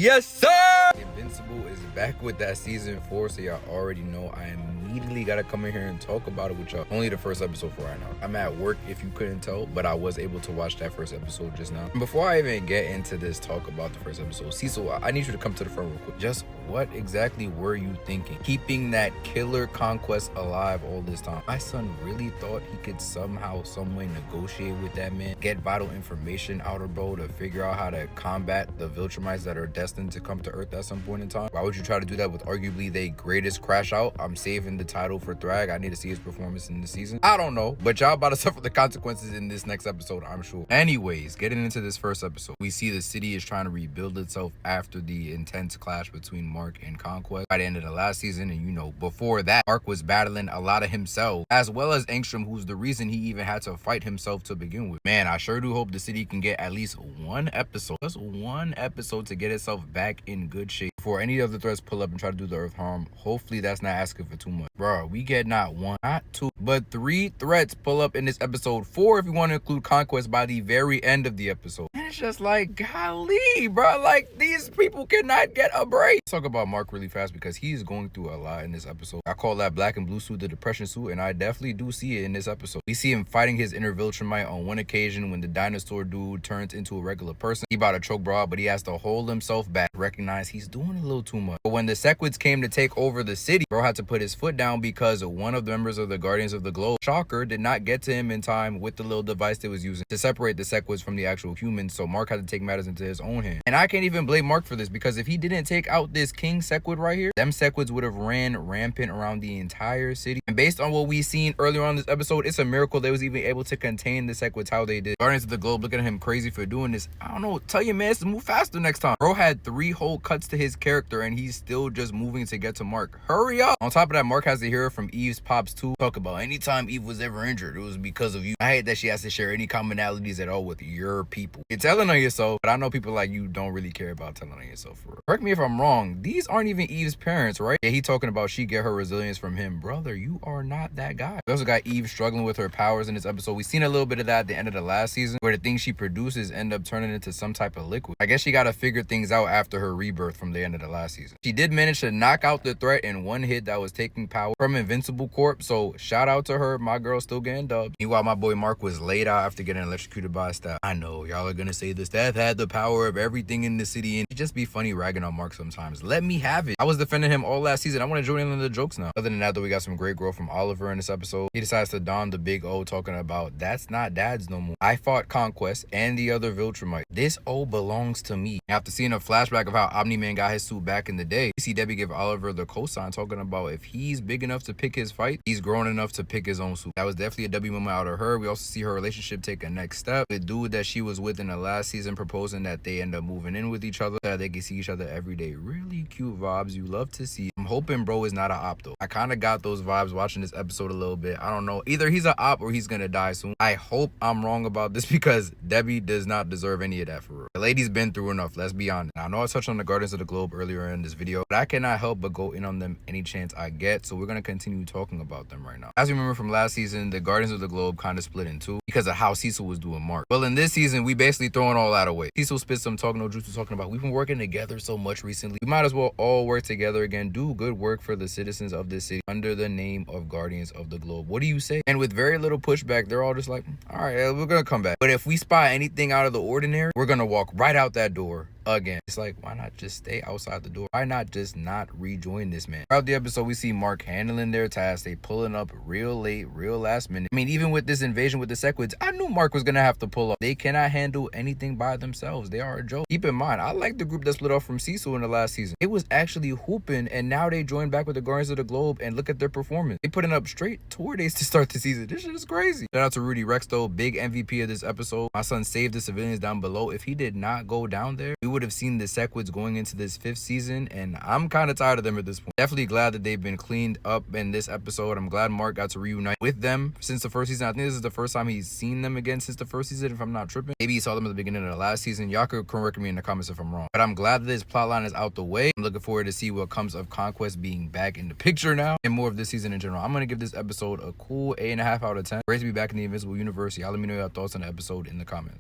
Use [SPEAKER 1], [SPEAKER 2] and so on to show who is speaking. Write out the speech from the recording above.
[SPEAKER 1] Yes, sir! Invincible is back with that season 4, so y'all already know I immediately gotta come in here and talk about it with y'all. Only the first episode for right now. I'm at work if you couldn't tell, but I was able to watch that first episode just now. And before I even get into this talk about the first episode, Cecil, I need you to come to the front real quick. Just what exactly were you thinking? Keeping that killer Conquest alive all this time. My son really thought he could somehow, someway negotiate with that man, get vital information out of bro to figure out how to combat the Viltrumites that are destined to come to Earth at some point in time. Why would you try to do that with arguably their greatest crash out? I'm saving the title for Thrag. I need to see his performance in the season. I don't know, but y'all about to suffer the consequences in this next episode, I'm sure. Anyways, getting into this first episode, we see the city is trying to rebuild itself after the intense clash between Mark and Conquest by the end of the last season. And you know, before that, Mark was battling a lot of himself, as well as Angstrom, who's the reason he even had to fight himself to begin with. Man, I sure do hope the city can get at least one episode, just one episode to get itself back in good shape before any of the threats pull up and try to do the Earth harm. Hopefully that's not asking for too much. Bro, we get not one, not two, but 3 threats pull up in this episode. 4 if you want to include Conquest by the very end of the episode. And it's just like, golly, bro, like these people cannot get a break. Let's talk about Mark really fast because he's going through a lot in this episode. I call that black and blue suit the depression suit, and I definitely do see it in this episode. We see him fighting his inner Viltrumite on one occasion when the dinosaur dude turns into a regular person. He about to choke bro out, but he has to hold himself back, recognize he's doing a little too much. But when the Sequids came to take over the city, bro had to put his foot down because one of the members of the Guardians of the Globe, Shocker, did not get to him in time with the little device they was using to separate the Sequids from the actual humans, so Mark had to take matters into his own hand. And I can't even blame Mark for this, because if he didn't take out this King Sequid right here, them Sequids would have ran rampant around the entire city. And based on what we seen earlier on this episode, it's a miracle they was even able to contain the Sequids how they did. Guardians of the Globe looking at him crazy for doing this. I don't know, tell your man to move faster next time. Bro had 3 whole cuts to his character and he's still just moving to get to Mark. Hurry up. On top of that, Mark has to hear from Eve's pops too. Talk about anytime Eve was ever injured, it was because of you. I hate that she has to share any commonalities at all with your people. You're telling on yourself, but I know people like you don't really care about telling on yourself for real. Correct me if I'm wrong, these aren't even Eve's parents, right? Yeah, he talking about she get her resilience from him. Brother, you are not that guy. We also got Eve struggling with her powers in this episode. We seen a little bit of that at the end of the last season, where the things she produces end up turning into some type of liquid. I guess she got to figure things out after her rebirth from the end of the last season. She did manage to knock out the threat in one hit that was taking power from Invincible Corp, so shout out to her. My girl still getting dubbed. Meanwhile, my boy Mark was laid out after getting electrocuted by a staff. I know y'all are gonna say the staff had the power of everything in the city, and it just be funny ragging on Mark sometimes. Let me have it. I was defending him all last season. I want to join in on the jokes now. Other than that, though, we got some great growth from Oliver in this episode. He decides to don the big O, talking about that's not dad's no more. I fought Conquest and the other Viltrumite. This O belongs to me. After seeing a flashback of how Omni-Man got his suit back in the day, we see Debbie give Oliver the cosign, talking about if he's big enough to pick his fight, he's grown enough to pick his own suit. That was definitely a W moment out of her. We also see her relationship take a next step. The dude that she was with in the last season proposing that they end up moving in with each other, that they can see each other every day. Really cute vibes you love to see. I'm hoping bro is not an op though. I kind of got those vibes watching this episode a little bit. I don't know. Either he's an op or he's gonna die soon. I hope I'm wrong about this because Debbie does not deserve any of that for real. The lady's been through enough, let's be honest. Now, I know I touched on the Guardians of the Globe earlier in this video, but I cannot help but go in on them any chance I get, so we're gonna continue talking about them right now. As you remember from last season, the Guardians of the Globe kind of split in two because of how Cecil was doing Mark. Well, in this season, we basically throwing all that away. Cecil spit some talk no jutsu talking about we've been working together so much recently. We might as well all work together again, do good work for the citizens of this city under the name of Guardians of the Globe. What do you say? And with very little pushback, they're all just like, all right, we're gonna come back. But if we spy anything out of the ordinary, we're gonna walk right out that door again. It's like, why not just stay outside the door? Why not just not rejoin this man? Throughout the episode, we see Mark handling their tasks. They pulling up real late, real last minute. I mean, even with this invasion with the Sequids, I knew Mark was gonna have to pull up. They cannot handle anything by themselves. They are a joke. Keep in mind, I like the group that split off from Cecil in the last season. It was actually hooping, and now they join back with the Guardians of the Globe, and look at their performance. They putting up straight tour days to start the season. This shit is crazy. Shout out to Rudy Rex though, big MVP of this episode. My son saved the civilians down below. If he did not go down there, we would have seen the Sequids going into this 5th season, and I'm kind of tired of them at this point. Definitely glad that they've been cleaned up in this episode. I'm glad Mark got to reunite with them since the first season. I think this is the first time he's seen them again since the first season, if I'm not tripping. Maybe he saw them at the beginning of the last season. Y'all could correct me in the comments if I'm wrong. But I'm glad that this plotline is out the way. I'm looking forward to see what comes of Conquest being back in the picture now, and more of this season in general. I'm going to give this episode a cool 8.5 out of 10. Great to be back in the Invincible universe. Y'all let me know your thoughts on the episode in the comments.